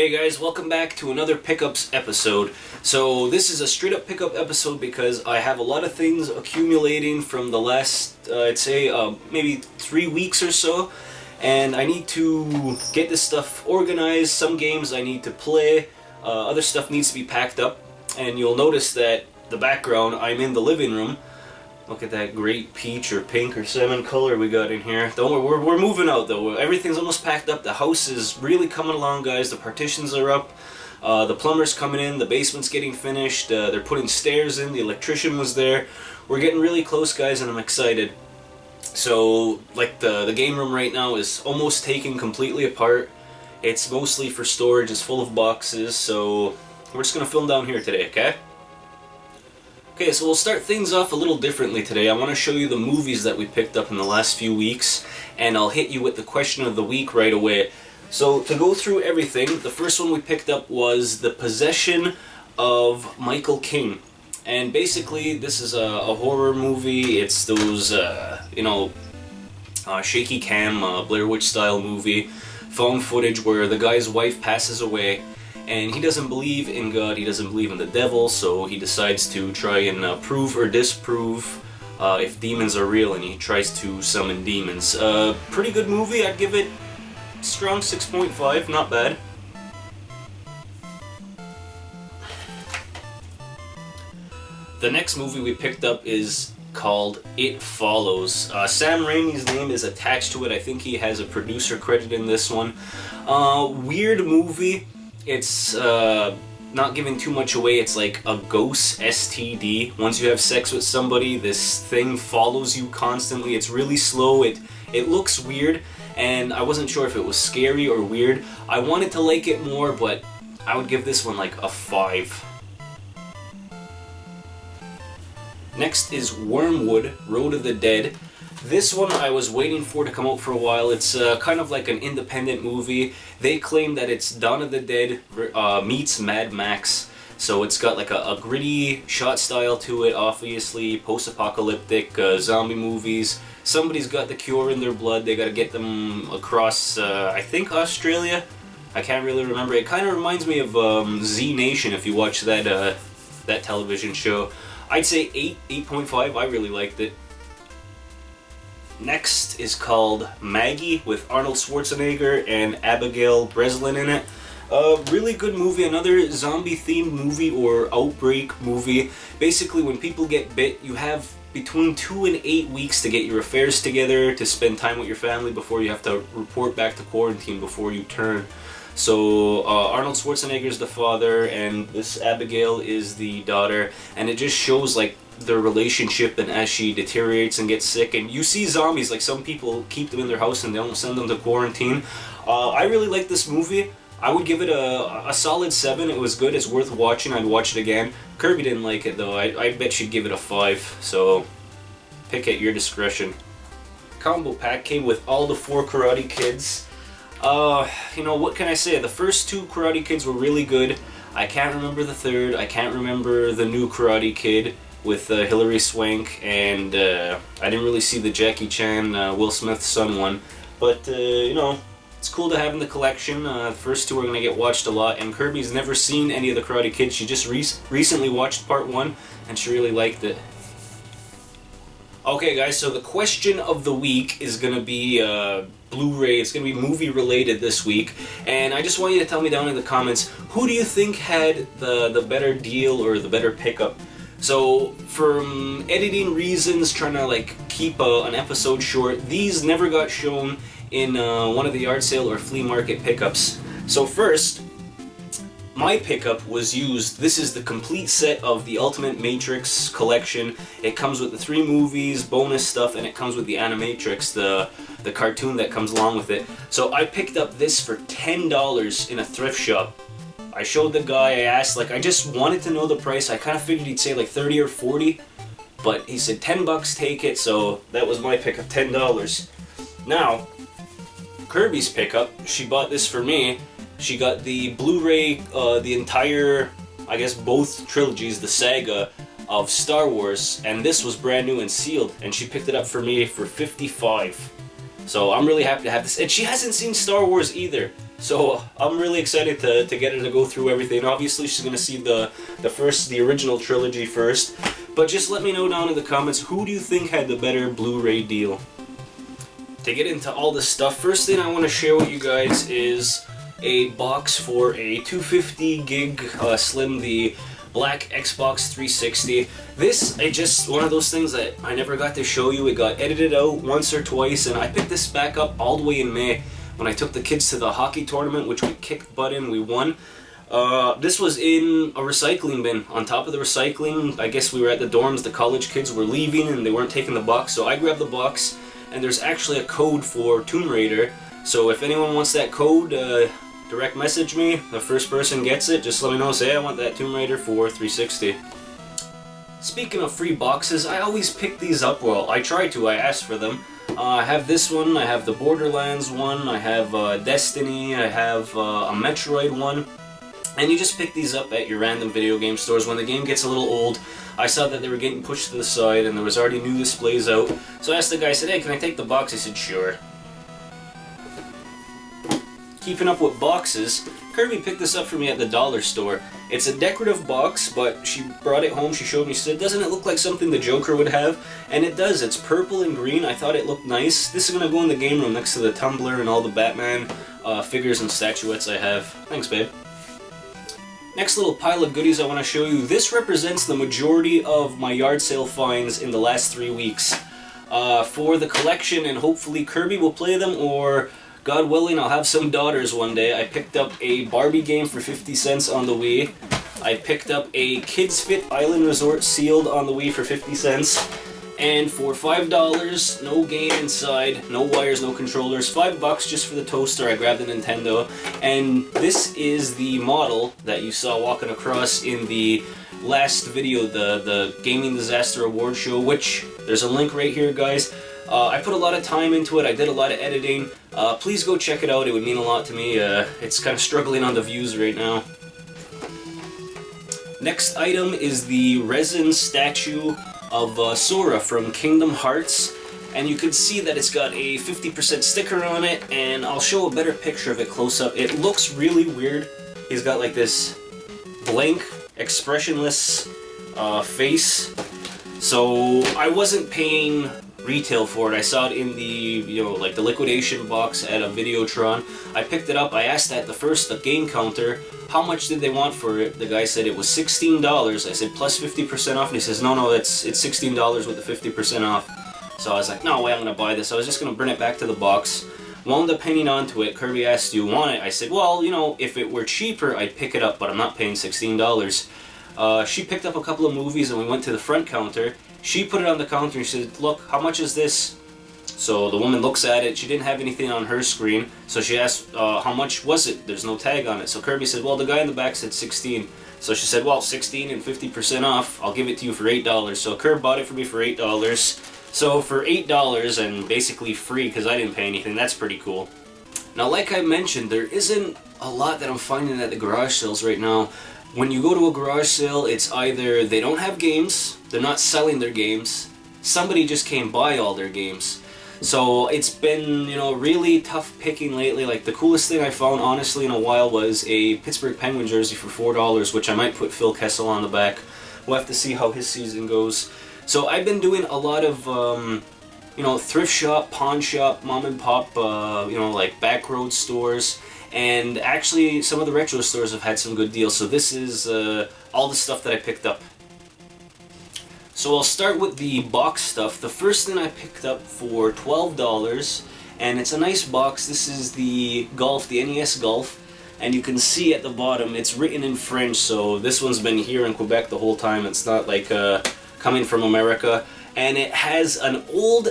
Hey guys, welcome back to another pickups episode. So this is a straight up pickup episode because I have a lot of things accumulating from the last, I'd say, maybe 3 weeks or so. And I need to get this stuff organized. Some games I need to play, other stuff needs to be packed up. And you'll notice that the background, I'm in the living room. Look at that great peach or pink or salmon color we got in here. Don't worry, we're moving out though. Everything's almost packed up. The house is really coming along, guys. The partitions are up. The plumber's coming in. The basement's getting finished. They're putting stairs in. The electrician was there. We're getting really close, guys, and I'm excited. So, like the game room right now is almost taken completely apart. It's mostly for storage. It's full of boxes. So we're just gonna film down here today, okay? Okay, so we'll start things off a little differently today. I want to show you the movies that we picked up in the last few weeks, and I'll hit you with the question of the week right away. So, to go through everything, the first one we picked up was The Possession of Michael King. And basically, this is a horror movie. It's those, shaky cam, Blair Witch style movie, found footage where the guy's wife passes away. And he doesn't believe in God, he doesn't believe in the devil, so he decides to try and prove or disprove if demons are real, and he tries to summon demons. Pretty good movie, I'd give it strong 6.5, not bad. The next movie we picked up is called It Follows. Sam Raimi's name is attached to it. I think he has a producer credit in this one. Weird movie. It's not giving too much away. It's like a ghost STD. Once you have sex with somebody, this thing follows you constantly. It's really slow. It looks weird, and I wasn't sure if it was scary or weird. I wanted to like it more, but I would give this one like a 5. Next is Wormwood, Road of the Dead. This one I was waiting for to come out for a while. It's kind of like an independent movie. They claim that it's Dawn of the Dead meets Mad Max. So it's got like a gritty shot style to it, obviously, post-apocalyptic zombie movies. Somebody's got the cure in their blood. They gotta get them across, I think, Australia? I can't really remember. It kind of reminds me of Z Nation, if you watch that, that television show. I'd say 8.5. I really liked it. Next is called Maggie with Arnold Schwarzenegger and Abigail Breslin in it. Really good movie, another zombie-themed movie or outbreak movie. Basically, when people get bit, you have between 2 and 8 weeks to get your affairs together, to spend time with your family before you have to report back to quarantine before you turn. So Arnold Schwarzenegger is the father, and this Abigail is the daughter, and it just shows like their relationship, and as she deteriorates and gets sick, and you see zombies, like some people keep them in their house and they don't send them to quarantine. I really like this movie. I would give it a solid 7. It was good, it's worth watching, I'd watch it again. Kirby didn't like it though. I bet she'd give it a 5, so pick at your discretion. Combo pack came with all the 4 Karate Kids. What can I say? The first 2 Karate Kids were really good. I can't remember the third. I can't remember the new Karate Kid with Hilary Swank, and I didn't really see the Jackie Chan, Will Smith's son one. But, it's cool to have in the collection. The first 2 are going to get watched a lot, and Kirby's never seen any of the Karate Kids. She just recently watched part 1, and she really liked it. Okay guys, so the question of the week is going to be Blu-ray. It's going to be movie related this week, and I just want you to tell me down in the comments, who do you think had the better deal or the better pickup? So, from editing reasons, trying to like keep an episode short, these never got shown in one of the yard sale or flea market pickups. So first, my pickup was used. This is the complete set of the Ultimate Matrix collection. It comes with the 3 movies, bonus stuff, and it comes with the Animatrix, the cartoon that comes along with it. So I picked up this for $10 in a thrift shop. I showed the guy, I asked, I just wanted to know the price. I kind of figured he'd say like 30 or 40, but he said 10 bucks, take it, so that was my pickup, $10. Now, Kirby's pickup, she bought this for me. She got the Blu-ray, the entire, I guess both trilogies, the saga of Star Wars, and this was brand new and sealed, and she picked it up for me for $55. So I'm really happy to have this, and she hasn't seen Star Wars either. So I'm really excited to get her to go through everything. Obviously, she's gonna see the original trilogy first. But just let me know down in the comments, who do you think had the better Blu-ray deal? To get into all this stuff, first thing I want to share with you guys is a box for a 250 gig Slim, the black Xbox 360. This is just one of those things that I never got to show you. It got edited out once or twice, and I picked this back up all the way in May when I took the kids to the hockey tournament, which we kicked butt in, we won. This was in a recycling bin. On top of the recycling, I guess we were at the dorms, the college kids were leaving and they weren't taking the box, so I grabbed the box, and there's actually a code for Tomb Raider. So if anyone wants that code, direct message me. The first person gets it, just let me know, say, hey, I want that Tomb Raider for 360. Speaking of free boxes, I always pick these up. Well, I try to, I ask for them. I have this one, I have the Borderlands one, I have Destiny, I have a Metroid one. And you just pick these up at your random video game stores. When the game gets a little old, I saw that they were getting pushed to the side and there was already new displays out. So I asked the guy, I said, hey, can I take the box? He said, sure. Keeping up with boxes, Kirby picked this up for me at the dollar store. It's a decorative box, but she brought it home, she showed me, she said, doesn't it look like something the Joker would have? And it does, it's purple and green, I thought it looked nice. This is going to go in the game room next to the tumbler and all the Batman figures and statuettes I have. Thanks, babe. Next little pile of goodies I want to show you. This represents the majority of my yard sale finds in the last 3 weeks. For the collection, and hopefully Kirby will play them, or God willing, I'll have some daughters one day. I picked up a Barbie game for 50 cents on the Wii. I picked up a Kids Fit Island Resort sealed on the Wii for 50 cents. And for $5, no game inside, no wires, no controllers, $5 just for the toaster, I grabbed a Nintendo. And this is the model that you saw walking across in the last video, the Gaming Disaster Award Show, which, there's a link right here, guys. I put a lot of time into it, I did a lot of editing. Please go check it out, it would mean a lot to me. It's kind of struggling on the views right now. Next item is the resin statue of Sora from Kingdom Hearts, and you can see that it's got a 50% sticker on it, and I'll show a better picture of it close up. It looks really weird. He's got like this blank, expressionless face, so I wasn't paying retail for it. I saw it in the, like the liquidation box at a Videotron. I picked it up, I asked at the game counter, how much did they want for it? The guy said it was $16. I said plus 50% off, and he says, no, it's $16 with the 50% off. So I was like, no way, I'm gonna buy this. I was just gonna bring it back to the box. Wound up hanging on to it. Kirby asked, do you want it? I said, well, if it were cheaper, I'd pick it up, but I'm not paying $16. She picked up a couple of movies, and we went to the front counter. She put it on the counter, and she said, look, how much is this? So the woman looks at it, she didn't have anything on her screen, so she asked, how much was it? There's no tag on it. So Kirby said, well, the guy in the back said 16. So she said, well, 16 and 50% off, I'll give it to you for $8. So Kirby bought it for me for $8. So for $8 and basically free, because I didn't pay anything, that's pretty cool. Now, like I mentioned, there isn't a lot that I'm finding at the garage sales right now. When you go to a garage sale, it's either they don't have games, they're not selling their games, somebody just came by all their games. So it's been, really tough picking lately. Like, the coolest thing I found, honestly, in a while was a Pittsburgh Penguin jersey for $4, which I might put Phil Kessel on the back. We'll have to see how his season goes. So I've been doing a lot of, thrift shop, pawn shop, mom and pop, like back road stores. And actually, some of the retro stores have had some good deals. So this is all the stuff that I picked up. So I'll start with the box stuff. The first thing I picked up for $12, and it's a nice box. This is the Golf, the NES Golf, and you can see at the bottom it's written in French, so this one's been here in Quebec the whole time. It's not like coming from America. And it has an old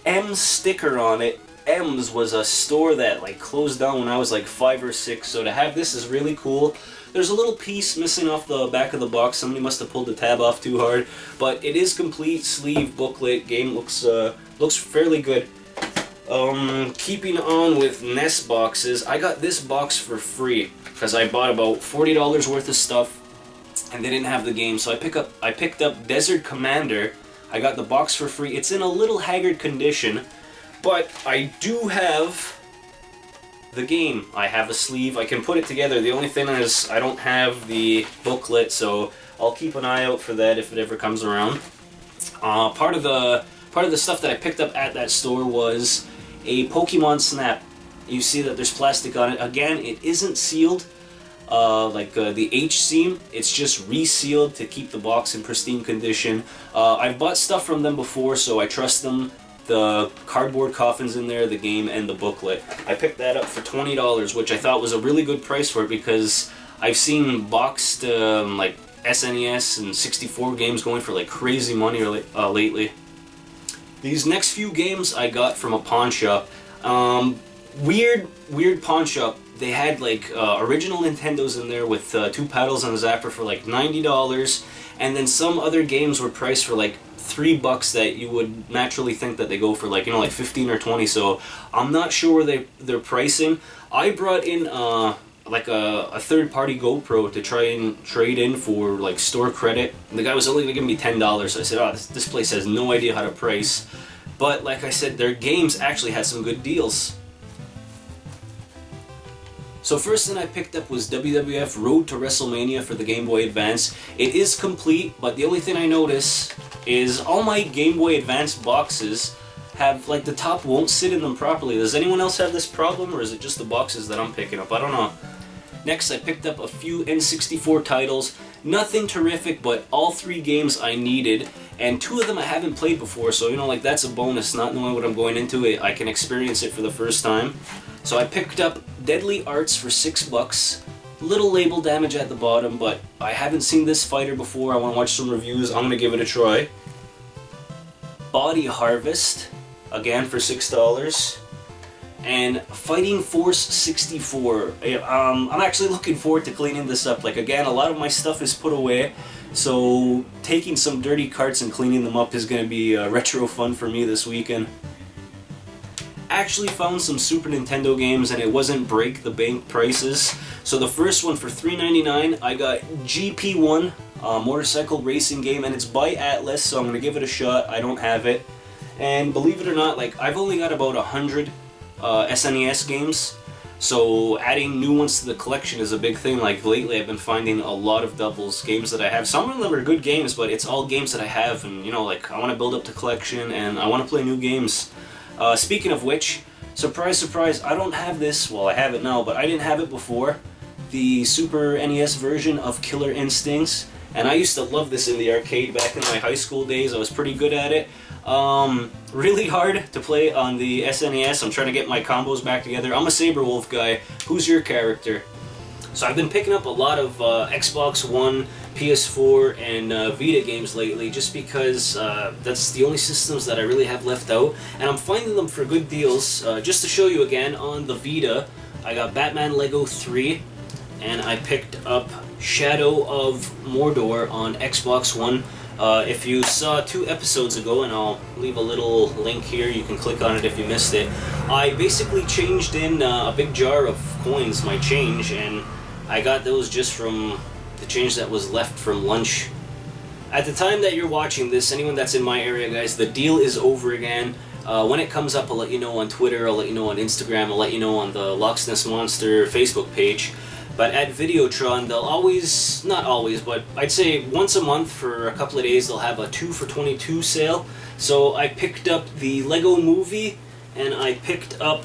M sticker on it. M's was a store that closed down when I was 5 or 6, so to have this is really cool. There's a little piece missing off the back of the box. Somebody must have pulled the tab off too hard, but it is complete, sleeve, booklet. Game looks fairly good. Keeping on with NES boxes, I got this box for free because I bought about $40 worth of stuff, and they didn't have the game. So I picked up Desert Commander. I got the box for free. It's in a little haggard condition, but I do have the game. I have a sleeve. I can put it together. The only thing is I don't have the booklet, so I'll keep an eye out for that if it ever comes around. Part of the stuff that I picked up at that store was a Pokemon Snap. You see that there's plastic on it. Again, it isn't sealed like the H seam. It's just resealed to keep the box in pristine condition. I've bought stuff from them before, so I trust them. The cardboard coffin's in there, the game, and the booklet. I picked that up for $20, which I thought was a really good price for it because I've seen boxed like SNES and 64 games going for like crazy money lately. These next few games I got from a pawn shop. Weird pawn shop. They had like original Nintendos in there with 2 paddles and a zapper for like $90, and then some other games were priced for like $3 that you would naturally think that they go for like, you know, like 15 or 20. So I'm not sure where they're pricing. I brought in like a third-party GoPro to try and trade in for like store credit. And the guy was only gonna give me $10, so I said, oh, this place has no idea how to price. But like I said, their games actually had some good deals. So first thing I picked up was WWF Road to WrestleMania for the Game Boy Advance. It is complete, but the only thing I notice is all my Game Boy Advance boxes have, like, the top won't sit in them properly. Does anyone else have this problem, or is it just the boxes that I'm picking up? I don't know. Next, I picked up a few N64 titles. Nothing terrific, but all 3 games I needed, and 2 of them I haven't played before, so, you know, like, that's a bonus. Not knowing what I'm going into, I can experience it for the first time. So I picked up Deadly Arts for $6. Little label damage at the bottom, but I haven't seen this fighter before. I want to watch some reviews. I'm going to give it a try. Body Harvest, again for $6. And Fighting Force 64. I'm actually looking forward to cleaning this up. Like, again, a lot of my stuff is put away, so taking some dirty carts and cleaning them up is going to be retro fun for me this weekend. Actually found some Super Nintendo games, and it wasn't break the bank prices. So the first one for $3.99, I got GP1, motorcycle racing game, and it's by Atlas, so I'm gonna give it a shot. I don't have it, and believe it or not, like, I've only got about 100 SNES games, so adding new ones to the collection is a big thing. Like, lately I've been finding a lot of doubles, games that I have. Some of them are good games, but it's all games that I have, and, you know, like, I want to build up the collection and I want to play new games. Speaking of which, surprise, surprise, I don't have this. Well, I have it now, but I didn't have it before. The Super NES version of Killer Instincts, and I used to love this in the arcade back in my high school days. I was pretty good at it. Really hard to play on the SNES. I'm trying to get my combos back together. I'm a Saberwolf guy. Who's your character? So I've been picking up a lot of Xbox One, PS4, and Vita games lately, just because that's the only systems that I really have left out, and I'm finding them for good deals. Just to show you again, on the Vita, I got Batman Lego 3, and I picked up Shadow of Mordor on Xbox One. If you saw 2 episodes ago, and I'll leave a little link here, you can click on it if you missed it, I basically changed in a big jar of coins, my change, and I got those just from the change that was left from lunch. At the time that you're watching this, anyone that's in my area, guys, the deal is over again. When it comes up, I'll let you know on Twitter, I'll let you know on Instagram, I'll let you know on the Locksness Monster Facebook page. But at Videotron, they'll always, not always, but I'd say once a month for a couple of days, they'll have a 2 for $22 sale. So I picked up the Lego Movie, and I picked up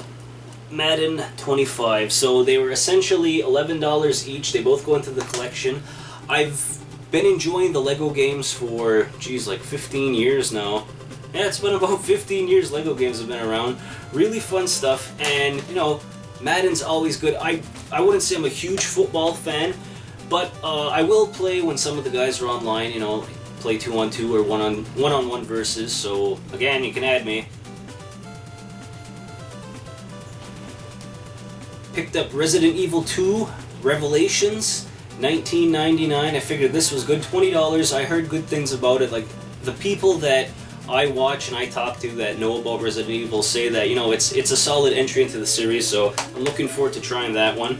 Madden 25. So they were essentially $11 each. They both go into the collection. I've been enjoying the Lego games for, geez, like 15 years now. Yeah, it's been about 15 years Lego games have been around. Really fun stuff, and, you know, Madden's always good. I wouldn't say I'm a huge football fan, but I will play when some of the guys are online, you know, play 2-on-2 or one-on-one versus, so again, you can add me. Picked up Resident Evil 2 Revelations, $19.99. I figured this was good, $20. I heard good things about it. Like, the people that I watch and I talk to that know about Resident Evil say that, you know, it's a solid entry into the series, so I'm looking forward to trying that one.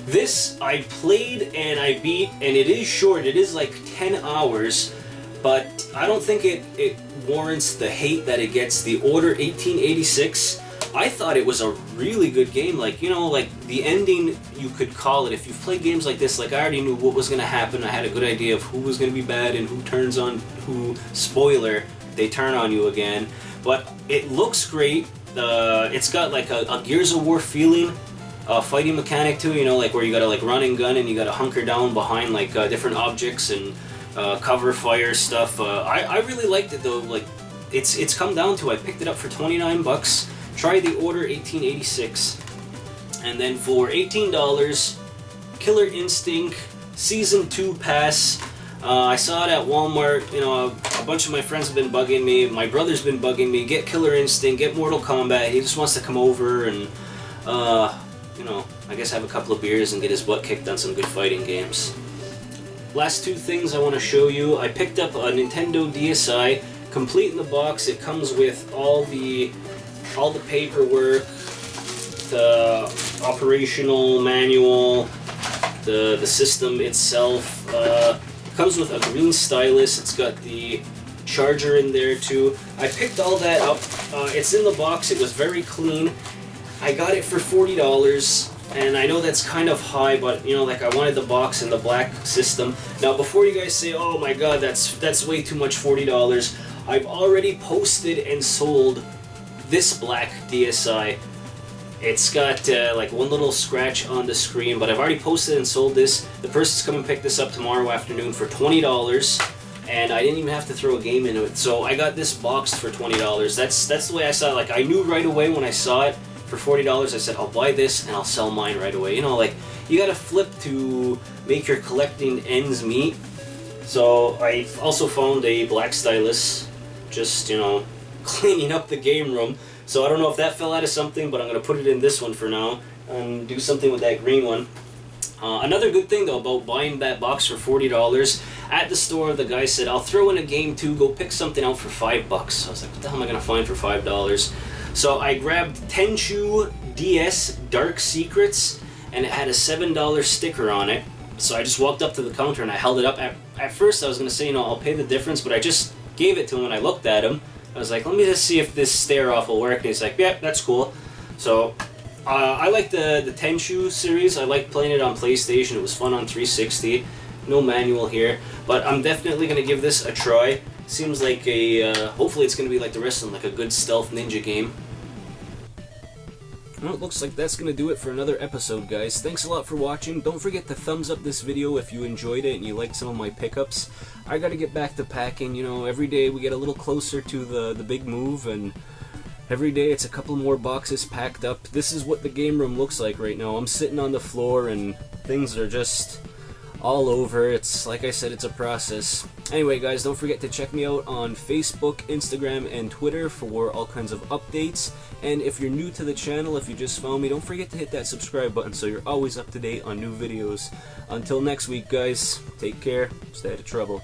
This I played and I beat, and it is short. It is like 10 hours, but I don't think it warrants the hate that it gets. The Order 1886. I thought it was a really good game. Like, you know, like the ending, you could call it. If you've played games like this, like I already knew what was going to happen. I had a good idea of who was going to be bad and who turns on who. Spoiler, they turn on you again. But it looks great. It's got like a Gears of War feeling, fighting mechanic too, you know, like where you gotta like run and gun and you gotta hunker down behind like different objects and cover fire stuff. I really liked it though. Like it's come down to, I picked it up for 29 bucks. Tried the Order 1886, and then for $18, Killer Instinct Season 2 Pass. I saw it at Walmart. You know, a bunch of my friends have been bugging me. My brother's been bugging me. Get Killer Instinct, get Mortal Kombat. He just wants to come over and, you know, I guess have a couple of beers and get his butt kicked on some good fighting games. Last two things I want to show you. I picked up a Nintendo DSi, complete in the box. It comes with all the paperwork, the operational manual, the system itself. Comes with a green stylus. It's got the charger in there too. I picked all that up. It's in the box. It was very clean. I got it for $40, and I know that's kind of high, but you know, like I wanted the box and the black system. Now, before you guys say, "Oh my God, that's way too much, $40," I've already posted and sold this black DSi. It's got like one little scratch on the screen, but I've already posted and sold this. The person's coming to pick this up tomorrow afternoon for $20, and I didn't even have to throw a game into it. So I got this boxed for $20. That's the way I saw it. Like I knew right away when I saw it for $40. I said, I'll buy this and I'll sell mine right away. You know, like you gotta flip to make your collecting ends meet. So I also found a black stylus, just, you know, cleaning up the game room. So I don't know if that fell out of something, but I'm going to put it in this one for now and do something with that green one. Another good thing though about buying that box for $40, at the store the guy said, I'll throw in a game too, go pick something out for $5. I was like, what the hell am I going to find for $5? So I grabbed Tenchu DS Dark Secrets, and it had a $7 sticker on it. So I just walked up to the counter and I held it up. At first I was going to say, you know, I'll pay the difference, but I just gave it to him and I looked at him. I was like, let me just see if this stare-off will work. And he's like, yeah, that's cool. So, I like the Tenchu series. I like playing it on PlayStation. It was fun on 360. No manual here. But I'm definitely going to give this a try. Seems like hopefully it's going to be like the rest of them, like a good stealth ninja game. Well, it looks like that's going to do it for another episode, guys. Thanks a lot for watching. Don't forget to thumbs up this video if you enjoyed it and you liked some of my pickups. I got to get back to packing. You know, every day we get a little closer to the big move, and every day it's a couple more boxes packed up. This is what the game room looks like right now. I'm sitting on the floor and things are just all over. It's, like I said, it's a process. Anyway, guys, don't forget to check me out on Facebook, Instagram, and Twitter for all kinds of updates. And if you're new to the channel, if you just found me, don't forget to hit that subscribe button so you're always up to date on new videos. Until next week, guys, take care, stay out of trouble.